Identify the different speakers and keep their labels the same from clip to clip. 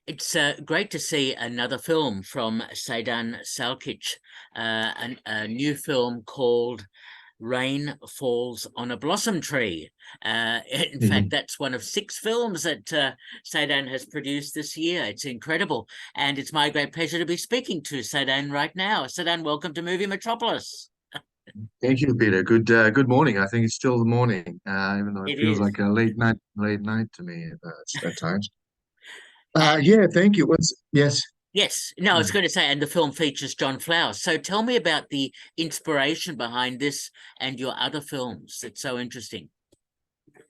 Speaker 1: It's great to see another film from Saidin Salkic, a new film called Rain Falls on a Blossom Tree. In fact,
Speaker 2: Mhm.
Speaker 1: that's one of six films that Saidin has produced this year. It's incredible. And it's my great pleasure to be speaking to Saidin right now. Saidin, welcome to Movie Metropolis.
Speaker 2: Thank you, Peter. Good morning. I think it's still the morning, even though it
Speaker 1: It
Speaker 2: feels
Speaker 1: is.
Speaker 2: like a late night to me at times.
Speaker 1: And
Speaker 2: Yeah, thank you. Yes.
Speaker 1: yes, no, I was going to say, and the film features John Flaus. So tell me about the inspiration behind this and your other films. It's so interesting.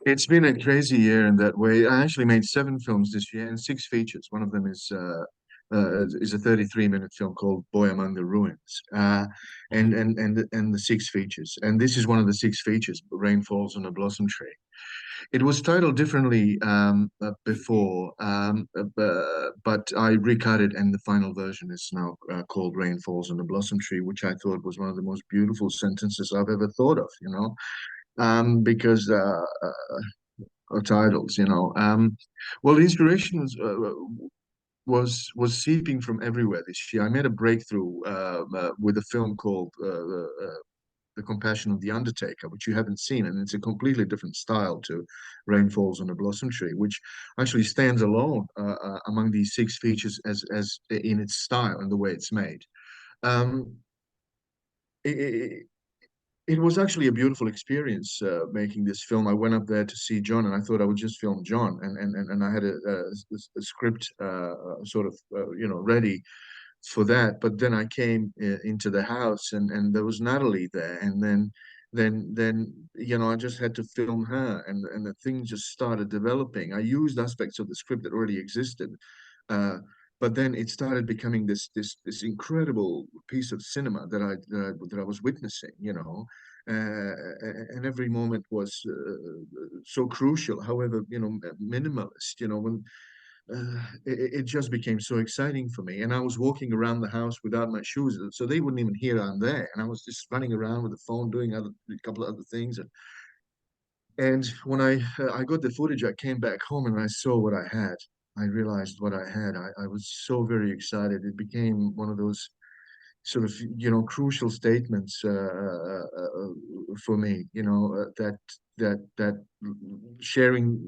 Speaker 2: It's been a crazy year in that way. I actually made seven films this year and six features. One of them is a 33-minute film called Boy Among the Ruins, and the six features. And this is one of the six features, Rain Falls on a Blossom Tree. It was titled differently before, but I recut it, and the final version is now called Rain Falls on a Blossom Tree, which I thought was one of the most beautiful sentences I've ever thought of, because titles, well, the inspiration was seeping from everywhere this year. I made a breakthrough with a film called The Compassion of the Undertaker, which you haven't seen, and it's a completely different style to Rain Falls on a Blossom Tree, which actually stands alone among these six features as in its style and the way it's made. Um, it, it was actually a beautiful experience making this film. I went up there to see John, and I thought I would just film John, and I had a script sort of ready for that. But then I came into the house, and there was Natalie there, and then I just had to film her, and the thing just started developing. I used aspects of the script that already existed. Uh, but then it started becoming this incredible piece of cinema that I was witnessing, and every moment was so crucial. However, minimalist. When it just became so exciting for me, and I was walking around the house without my shoes, so they wouldn't even hear I'm there, and I was just running around with the phone doing a couple of other things, and when I got the footage, I came back home and I saw what I had. I realized what I had. I was so very excited. It became one of those sort of crucial statements for me. That sharing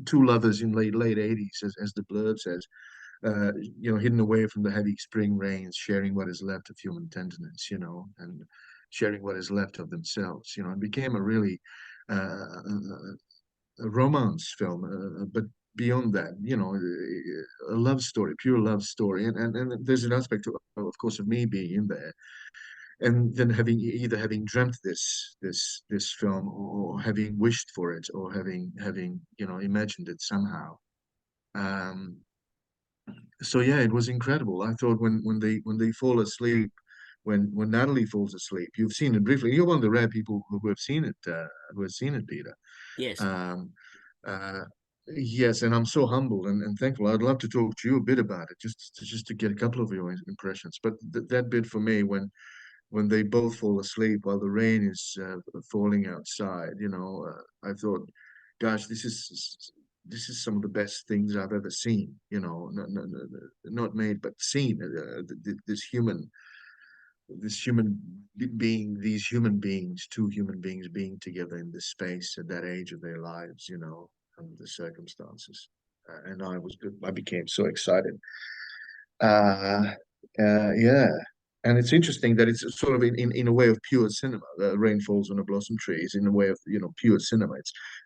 Speaker 2: two lovers in late 80s, as the blurb says, hidden away from the heavy spring rains, sharing what is left of human tenderness, and sharing what is left of themselves. It became a really a romance film, but beyond that, a love story, pure love story, and there's an aspect of course, of me being in there, and then having dreamt this film, or having wished for it, or having imagined it somehow. Um, so yeah, it was incredible. I thought when they fall asleep, when Natalie falls asleep, you've seen it briefly. You're one of the rare people who have seen it, Peter.
Speaker 1: Yes.
Speaker 2: Um, uh, yes, and I'm so humbled and thankful. I'd love to talk to you a bit about it, just to get a couple of your impressions. But that bit for me, when they both fall asleep while the rain is falling outside, I thought, gosh, this is some of the best things I've ever seen. Not made, but seen. This human being, these human beings, two human beings being together in this space at that age of their lives, under the circumstances. And I became so excited. Uh, yeah. And it's interesting that it's sort of in a way of pure cinema. Rain Falls on a Blossom Tree is in a way of pure cinema.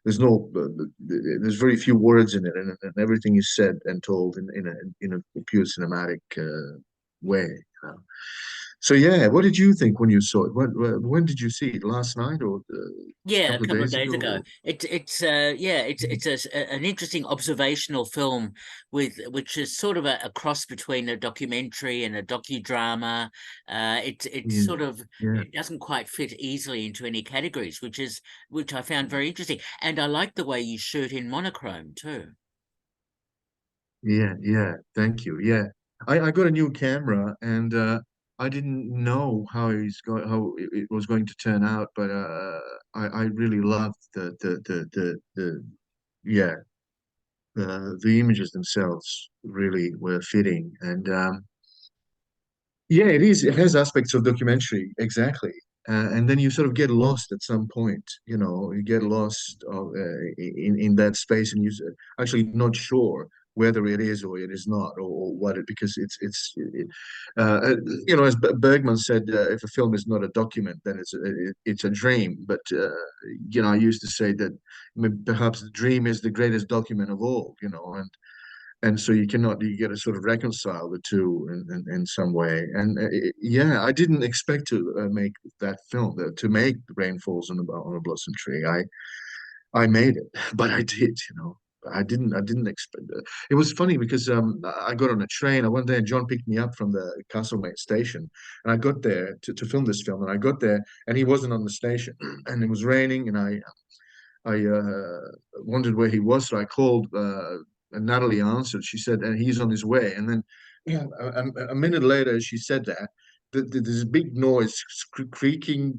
Speaker 2: There's very few words in it, and everything is said and told in a pure cinematic way. So yeah, what did you think when you saw it? When did you see it? Last night, or a
Speaker 1: Yeah, a
Speaker 2: couple of
Speaker 1: couple of
Speaker 2: days
Speaker 1: days
Speaker 2: ago?
Speaker 1: ago. It's an interesting observational film which is sort of a cross between a documentary and a docudrama. It's
Speaker 2: Yeah,
Speaker 1: sort of,
Speaker 2: yeah,
Speaker 1: it doesn't quite fit easily into any categories, which I found very interesting. And I like the way you shoot in monochrome too.
Speaker 2: yeah. Thank you. Yeah, I got a new camera, and I didn't know how it was going to turn out, but I really loved the yeah. the images themselves really were fitting. And yeah, it is. It has aspects of documentary, exactly. And then you sort of get lost at some point. You know, you get lost in that space, and actually not sure whether it is or it is not, or what it because you know, as Bergman said, if a film is not a document, then it's a dream. But you know, I used to say that perhaps the dream is the greatest document of all. You know, and so you get to sort of reconcile the two in some way. And yeah, I didn't expect to make that film, to make Rain Falls on a Blossom Tree. I made it, but I did, you know. I didn't expect it. It was funny because I got on a train. I went there and John picked me up from the Castlemaine station. And I got there to film this film. And I got there and he wasn't on the station. And it was raining and I wondered where he was, so I called, and Natalie answered. She said, "And he's on his way." And then, yeah, a minute later, she said that this big noise, creeping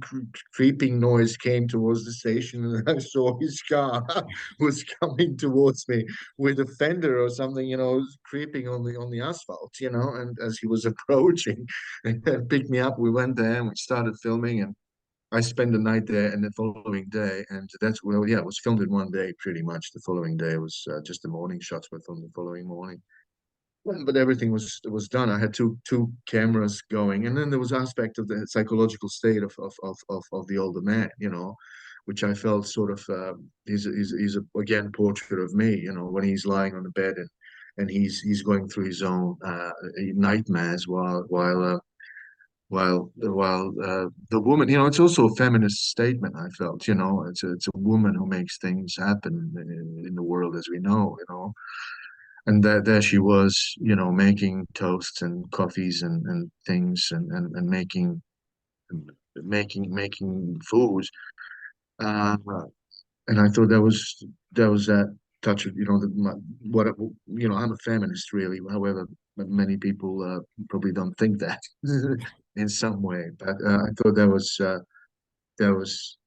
Speaker 2: noise came towards the station, and I saw his car was coming towards me with a fender or something, you know, creeping on the asphalt, you know. And as he was approaching, and picked me up, we went there and we started filming, and I spent the night there and the following day, and that's well, yeah, it was filmed in one day pretty much. The following day was just the morning shots were filmed the following morning. Well, but everything was done. I had two cameras going, and then there was aspect of the psychological state of the older man, you know, which I felt sort of he's a, again portrait of me, you know, when he's lying on the bed and he's going through his own nightmares while the woman, you know, it's also a feminist statement. I felt, you know, it's a woman who makes things happen in the world as we know, you know, and there she was, you know, making toasts and coffees and things and making food, uh, and I thought that was that touch of, you know, what you know, I'm a feminist really, however many people probably don't think that in some way, but I thought that was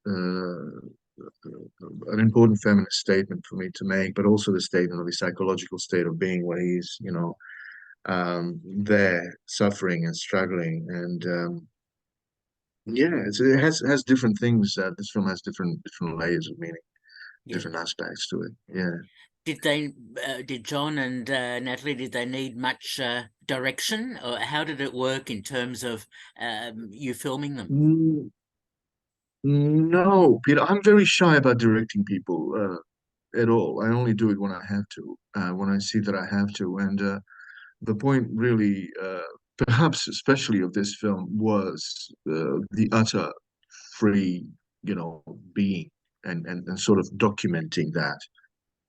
Speaker 2: an important feminist statement for me to make, but also the statement of the psychological state of being where he's, you know, there suffering and struggling. And yeah, it has different things. This film has different layers of meaning,
Speaker 1: Yes.
Speaker 2: different aspects to it. Yeah.
Speaker 1: Did John and Natalie, did they need much direction, or how did it work in terms of you filming them?
Speaker 2: Mm, no, Peter, I'm very shy about directing people at all. I only do it when I have to, when I see that I have to. And the point really, perhaps especially of this film, was the utter free, you know, being and sort of documenting that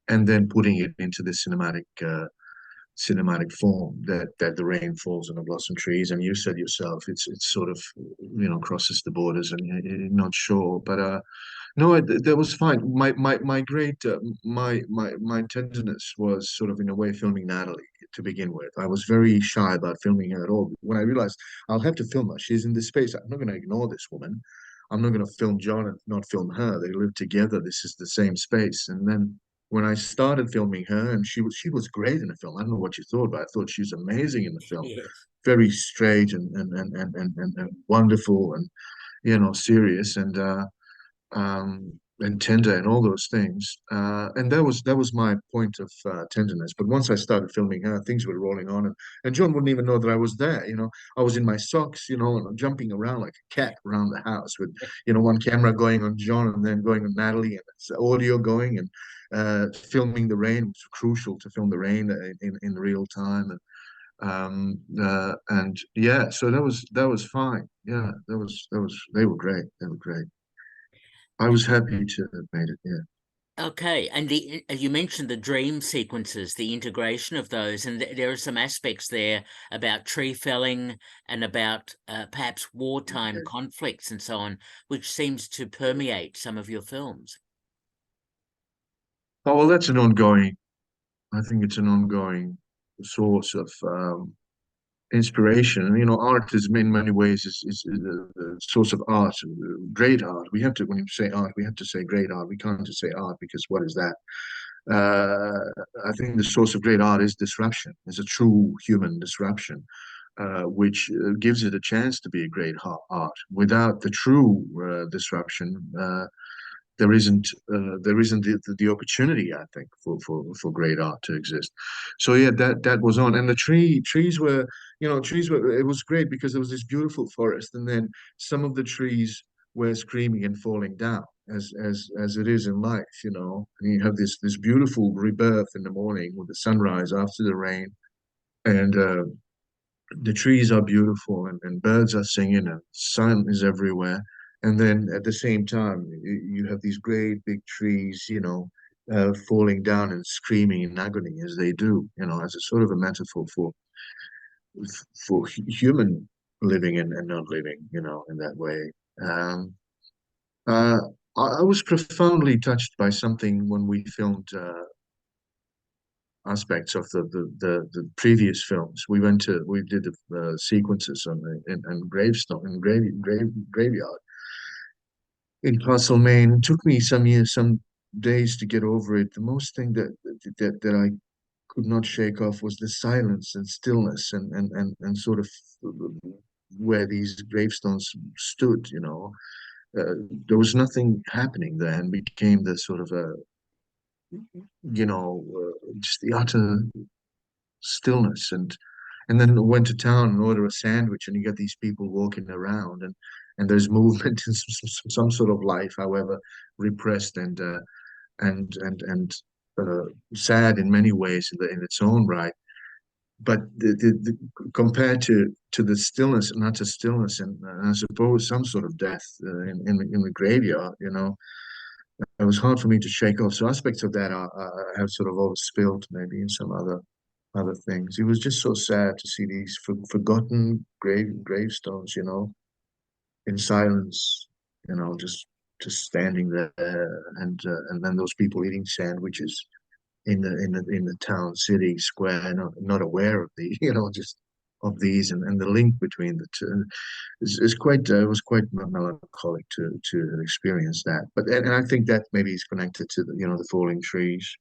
Speaker 2: and then putting it into the cinematic form that the rain falls on the blossom trees. And you said yourself, it's sort of, you know, crosses the borders, and you're not sure, but no, that was fine. My great my tenderness was sort of in a way filming Natalie to begin with. I was very shy about filming her at all. When I realized I'll have to film her, she's in this space. I'm not going to ignore this woman. I'm not going to film John and not film her. They live together. This is the same space. And then when I started filming her, and she was great in the film. I don't know what you thought, but I thought she was amazing in the film.
Speaker 1: Yes.
Speaker 2: Very straight and wonderful and, you know, serious and tender and all those things. And that was my point of tenderness. But once I started filming her, things were rolling on, and John wouldn't even know that I was there. You know, I was in my socks, you know, and jumping around like a cat around the house with, you know, one camera going on John and then going on Natalie, and it's audio going and filming the rain. It was crucial to film the rain in real time. And yeah, so that was fine. Yeah, that was they were great. They were great. I was happy to have made it. Yeah.
Speaker 1: Okay, and you mentioned the dream sequences, the integration of those, and there are some aspects there about tree felling and about perhaps wartime
Speaker 2: Okay.
Speaker 1: conflicts and so on, which seems to permeate some of your films.
Speaker 2: Oh well, that's an ongoing. I think it's an ongoing source of inspiration. And, you know, art is in many ways is a source of art, great art. We have to, when you say art, we have to say great art. We can't just say art because what is that? uh, I think the source of great art is disruption. It's a true human disruption, which gives it a chance to be a great art. Without the true disruption, there isn't the opportunity, I think, for great art to exist. So yeah, that was on, and the trees were, trees were. It was great because there was this beautiful forest, and then some of the trees were screaming and falling down, as it is in life, And you have this beautiful rebirth in the morning with the sunrise after the rain, and the trees are beautiful, and birds are singing, and sun is everywhere. And then at the same time, you have these great big trees, falling down and screaming in agony as they do, as a sort of a metaphor for human living and not living, in that way. Um, uh, I was profoundly touched by something when we filmed aspects of the previous films. We did the sequences on in gravestone and graveyard in Castlemaine. It took me some years, some days to get over it. The most thing that I could not shake off was the silence and stillness and sort of where these gravestones stood. There was nothing happening there, and became the sort of a just the utter stillness. And then went to town and order a sandwich, and you get these people walking around, and there's movement and some sort of life, however repressed and sad in many ways in its own right. But compared to the stillness and utter stillness, and I suppose some sort of death in the graveyard, it was hard for me to shake off. So aspects of that have sort of overspilled maybe in some other things. It was just so sad to see these forgotten gravestones, in silence, just standing there, and then those people eating sandwiches in the town city square, not aware of the just of these, and the link between the two is quite it was quite melancholic to experience that. But and I think that maybe is connected to the falling trees,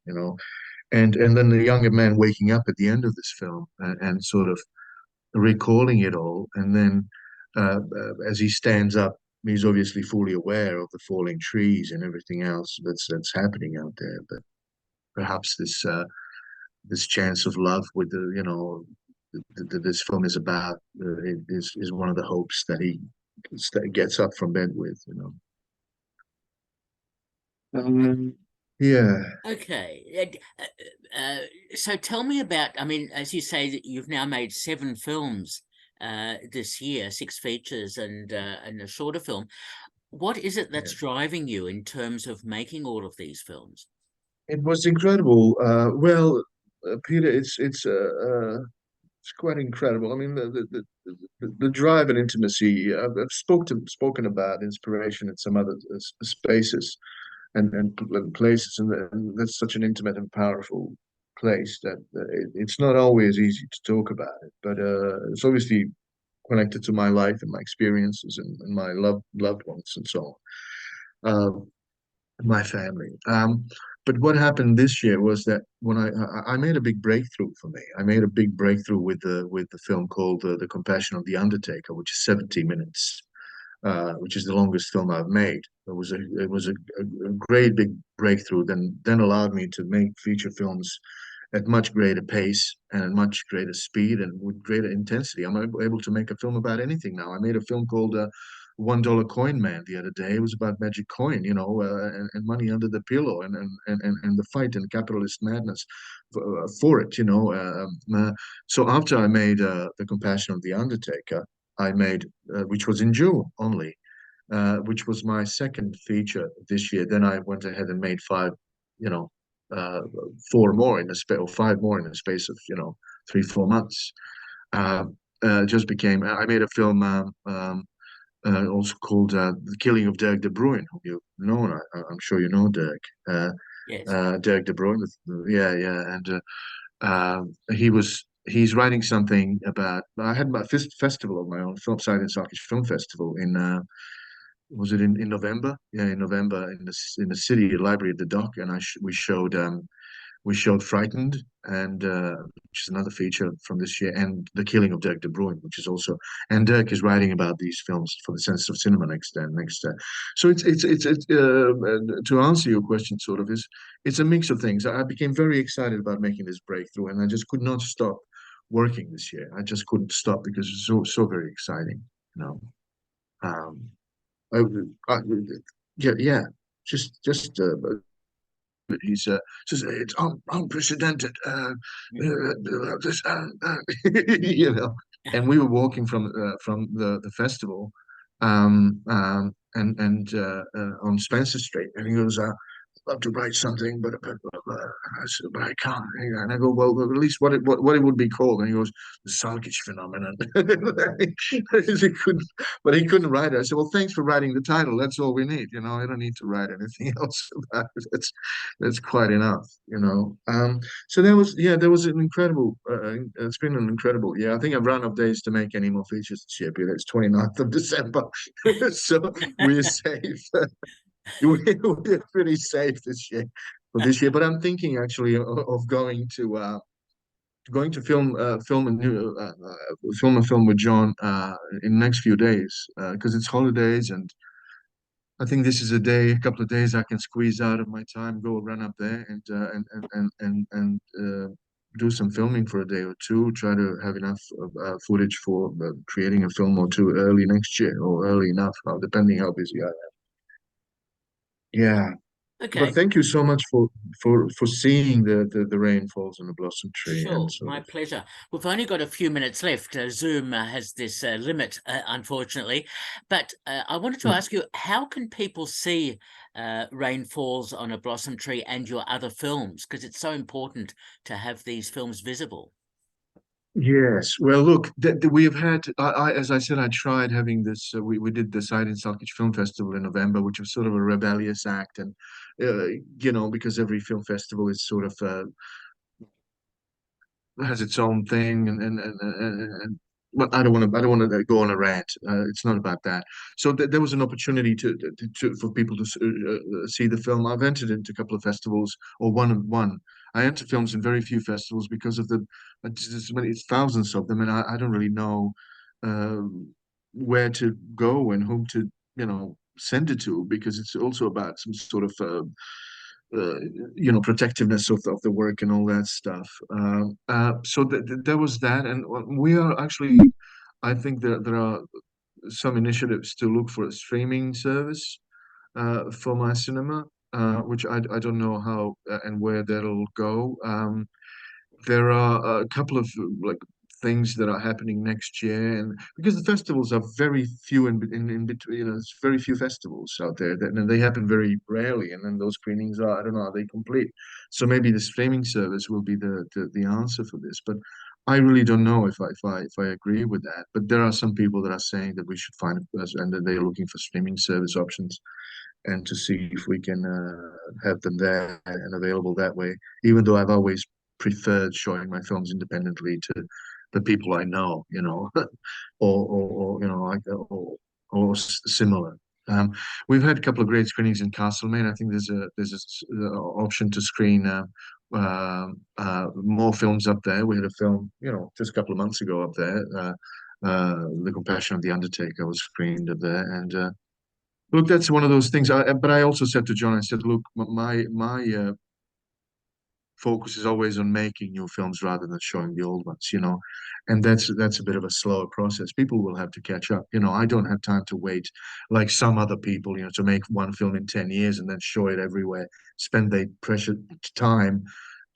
Speaker 2: and then the younger man waking up at the end of this film, and sort of recalling it all, and then as he stands up, he's obviously fully aware of the falling trees and everything else that's happening out there. But perhaps this chance of love with the this film is about, is one of the hopes that he gets up from bed with. Yeah.
Speaker 1: Okay. So tell me about, I mean, as you say, that you've now made 7 films this year, 6 features and a shorter film. What is it
Speaker 2: Yeah.
Speaker 1: that's driving you in terms of making all of these films?
Speaker 2: It was incredible. Well, Peter, it's quite incredible. I mean, the drive and intimacy. I've spoken about inspiration in some other spaces and places, and that's such an intimate and powerful place that it's not always easy to talk about it. But it's obviously connected to my life and my experiences and my loved ones and so on. My family. But what happened this year was that when I made a big breakthrough for me. I made a big breakthrough with the film called The Compassion of the Undertaker, which is 70 minutes, which is the longest film I've made. It was a great big breakthrough. Then allowed me to make feature films at much greater pace and at much greater speed and with greater intensity. I'm able to make a film about anything now. I made a film called $1 Coin Man the other day. It was about magic coin, and money under the pillow, and the fight and capitalist madness for it, so after I made The Compassion of the Undertaker, I made which was in June only, which was my second feature this year. Then I went ahead and made five, you know, uh, four more in the space, or five more in the space of 3 4 months. Uh, just became. I made a film also called The Killing of Dirk de Bruin, who you know. I'm sure you know Dirk.
Speaker 1: Yes.
Speaker 2: Dirk de Bruin. Yeah, yeah, and he's writing something about. I had my festival of my own, film Saidin Salkic Film Festival in was it in November? Yeah, in November in the city library at the dock, and we showed. we showed Frightened, and which is another feature from this year, and The Killing of Dirk de Bruin, which is also, and Dirk is writing about these films for the Sense of Cinema next. So to answer your question, sort of, is it's a mix of things. I became very excited about making this breakthrough, and I just could not stop working this year. I just couldn't stop because it's so very exciting, you know. Um, I, I, yeah, just he's says it's unprecedented, this, you know. And we were walking from the festival, on Spencer Street, and he goes, love to write something, I said, but I can't. And I go, well, at least what it would be called. And he goes, the Salkic phenomenon. He couldn't, but he couldn't write it. I said, well, thanks for writing the title. That's all we need. I don't need to write anything else about it. That's quite enough. So there was an incredible. It's been an incredible year. I think I've run out of days to make any more features this year. But it's 29th of December, so we're safe. We're pretty safe this year for this year. But I'm thinking actually of going to film a film with John in the next few days, because it's holidays, and I think this is a couple of days I can squeeze out of my time, go run up there and do some filming for a day or two. Try to have enough footage for creating a film or two early next year, or early enough, depending how busy I am. Yeah. But
Speaker 1: Okay.
Speaker 2: thank you so much for seeing the rain falls on the blossom tree, and
Speaker 1: Sure,
Speaker 2: sort
Speaker 1: my
Speaker 2: of.
Speaker 1: pleasure. We've only got a few minutes left. Zoom has this limit, unfortunately. But I wanted to ask you, how can people see Rain Falls on a Blossom Tree and your other films? Because it's so important to have these films visible.
Speaker 2: Yes. Well, look, we have had. As I said, I tried having this. We did the Saidin Salkic Film Festival in November, which was sort of a rebellious act, and because every film festival is sort of has its own thing, and but I don't want to go on a rant. It's not about that. So there was an opportunity for people to see the film. I've entered into a couple of festivals, or one. I enter films in very few festivals because of it's thousands of them, and I don't really know uh, where to go and whom to send it to, because it's also about some sort of uh, protectiveness of the work and all that stuff. So there was that, and we are actually, I think that there are some initiatives to look for a streaming service for my cinema, which I don't know how and where that'll go. There are a couple of like things that are happening next year, and because the festivals are very few in between, it's very few festivals out there that, and they happen very rarely, and then those screenings are, I don't know, are they complete? So maybe the streaming service will be the answer for this, but I really don't know if I agree with that. But there are some people that are saying that we should find and that they're looking for streaming service options, and to see if we can have them there and available that way. Even though I've always preferred showing my films independently to the people I know, or like or similar. We've had a couple of great screenings in Castlemaine. I think there's a option to screen more films up there. We had a film, just a couple of months ago up there. The Compassion of the Undertaker was screened up there, and look, that's one of those things. But I also said to John, I said, look, my focus is always on making new films rather than showing the old ones, and that's a bit of a slower process. People will have to catch up. I don't have time to wait like some other people, to make one film in 10 years and then show it everywhere, spend their precious time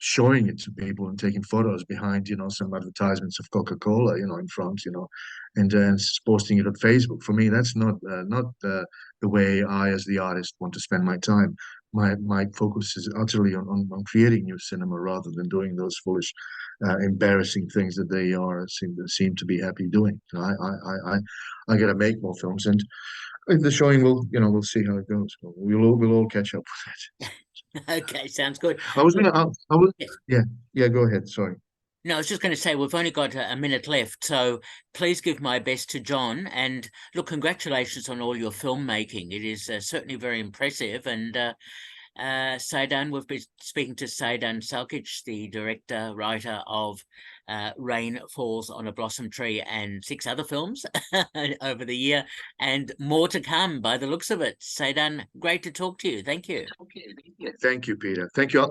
Speaker 2: showing it to people and taking photos behind, some advertisements of Coca-Cola, in front, and posting it on Facebook. For me, that's not the way I, as the artist, want to spend my time. My focus is utterly on creating new cinema rather than doing those foolish, embarrassing things that they seem to be happy doing. I got to make more films, and the showing we'll see how it goes. We'll all catch up with it.
Speaker 1: Okay, sounds good.
Speaker 2: I was gonna, I was,
Speaker 1: Yes.
Speaker 2: yeah. Go ahead. Sorry.
Speaker 1: No, I was just going to say we've only got a minute left, so please give my best to John. And look, congratulations on all your filmmaking. It is certainly very impressive, and Saidin, we've been speaking to Saidin Salkic, the director, writer of Rain Falls on a Blossom Tree and 6 other films over the year, and more to come by the looks of it. Saidin, great to talk to you. Thank you.
Speaker 2: Thank you, Peter. Thank you.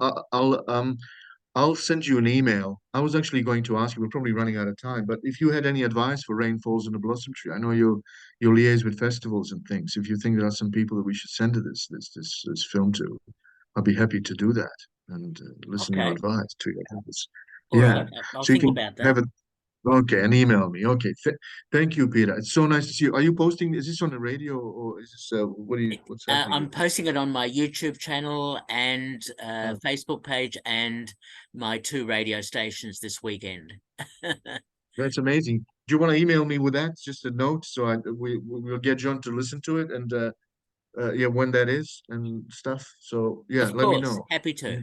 Speaker 2: I'll send you an email. I was actually going to ask you, we're probably running out of time, but if you had any advice for Rain Falls on a Blossom Tree, I know you liaise with festivals and things. If you think there are some people that we should send to this film to, I'll be happy to do that and listen to your
Speaker 1: Okay.
Speaker 2: advice, to your advice.
Speaker 1: All
Speaker 2: Yeah.
Speaker 1: right. I'll
Speaker 2: So you
Speaker 1: think
Speaker 2: can
Speaker 1: about that.
Speaker 2: have it. Okay, and email me. Okay. Thank you, Peter. It's so nice to see you. Are you posting? Is this on the radio or is this what's happening
Speaker 1: I'm
Speaker 2: with this?
Speaker 1: posting it on my YouTube channel and
Speaker 2: Oh,
Speaker 1: Facebook page and my 2 radio stations this weekend.
Speaker 2: that's amazing. Do you want to email me with that? Just a note, so we'll get John to listen to it and yeah, when that is and stuff. So yeah,
Speaker 1: Of
Speaker 2: let me
Speaker 1: course,
Speaker 2: know.
Speaker 1: happy to.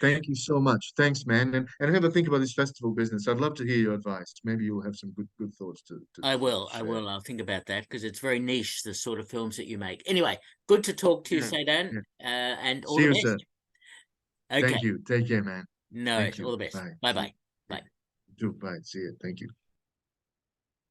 Speaker 2: Thank you so much. Thanks, man. And have a think about this festival business. I'd love to hear your advice. Maybe you'll have some good thoughts
Speaker 1: I
Speaker 2: to
Speaker 1: will. I
Speaker 2: share.
Speaker 1: will. I'll think about that because it's very niche, the sort of films that you make. Anyway, good to talk to you,
Speaker 2: Yeah,
Speaker 1: Saidin,
Speaker 2: yeah.
Speaker 1: and all
Speaker 2: See
Speaker 1: the
Speaker 2: you, sir.
Speaker 1: best. Okay.
Speaker 2: Thank you. Take care, man.
Speaker 1: No,
Speaker 2: Thank
Speaker 1: all
Speaker 2: you.
Speaker 1: the best.
Speaker 2: Bye. See
Speaker 1: Bye-bye.
Speaker 2: you.
Speaker 1: Bye.
Speaker 2: You too. Bye. See you. Thank you.